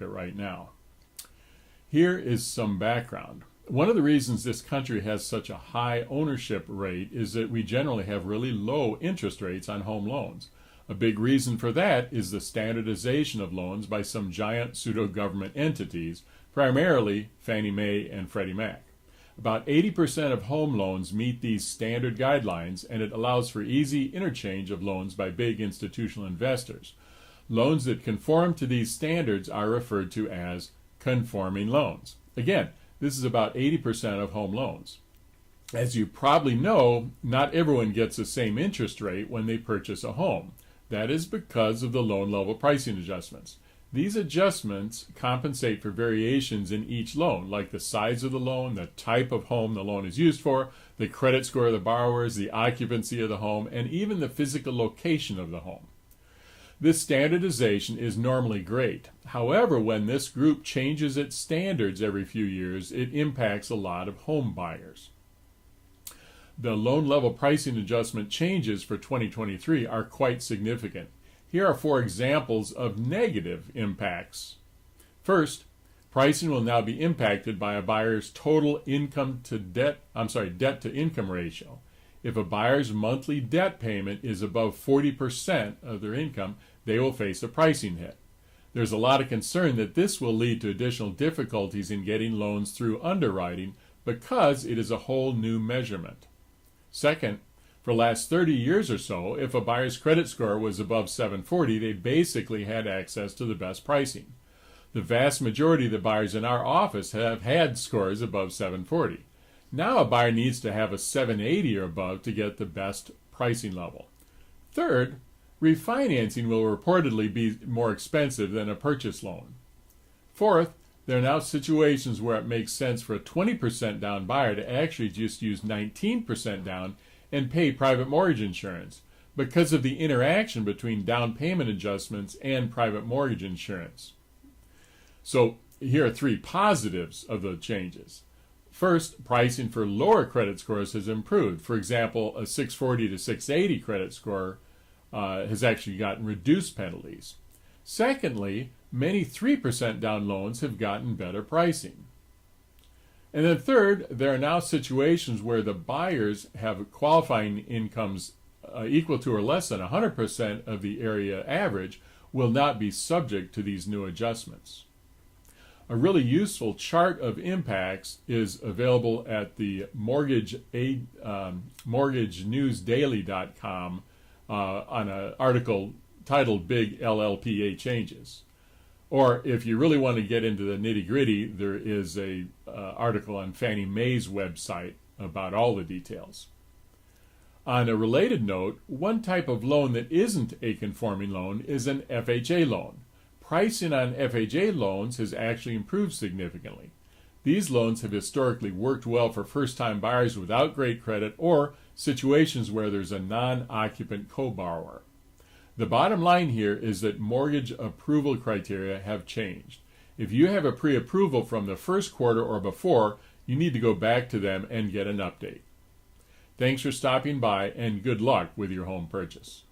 right now. Here is some background. One of the reasons this country has such a high ownership rate is that we generally have really low interest rates on home loans. A big reason for that is the standardization of loans by some giant pseudo-government entities, primarily FannieMae and FreddieMac. About 80% of home loans meet these standard guidelines, and it allows for easy interchange of loans by big institutional investors. Loans that conform to these standards are referred to as conforming loans. Again, this is about 80% of home loans. As you probably know, not everyone gets the same interest rate when they purchase a home. That is because of the loan level pricing adjustments. These adjustments compensate for variations in each loan, like the size of the loan, the type of home the loan is used for, the credit score of the borrowers, the occupancy of the home, and even the physical location of the home. This standardization is normally great. However, when this group changes its standards every few years, it impacts a lot of home buyers. The loan level pricing adjustment changes for 2023 are quite significant. Here are 4 examples of negative impacts. First, pricing will now be impacted by a buyer's total debt to income ratio. If a buyer's monthly debt payment is above 40% of their income, they will face a pricing hit. There's a lot of concern that this will lead to additional difficulties in getting loans through underwriting because it is a whole new measurement. Second, for the last 30 years or so, if a buyer's credit score was above 740, they basically had access to the best pricing. The vast majority of the buyers in our office have had scores above 740. Now a buyer needs to have a 780 or above to get the best pricing level. Third, refinancing will reportedly be more expensive than a purchase loan. Fourth, there are now situations where it makes sense for a 20% down buyer to actually just use 19% down and pay private mortgage insurance because of the interaction between down payment adjustments and private mortgage insurance. So here are 3 positives of the changes. First, pricing for lower credit scores has improved. For example, a 640 to 680 credit score has actually gotten reduced penalties. Secondly, many 3% down loans have gotten better pricing. And then third, there are now situations where the buyers have qualifying incomes equal to or less than 100% of the area average will not be subject to these new adjustments. A really useful chart of impacts is available at the mortgagenewsdaily.com on an article titled Big LLPA Changes. Or if you really want to get into the nitty-gritty, there is an article on Fannie Mae's website about all the details. On a related note, one type of loan that isn't a conforming loan is an FHA loan. Pricing on FHA loans has actually improved significantly. These loans have historically worked well for first-time buyers without great credit or situations where there's a non-occupant co-borrower. The bottom line here is that mortgage approval criteria have changed. If you have a pre-approval from the first quarter or before, you need to go back to them and get an update. Thanks for stopping by, and good luck with your home purchase.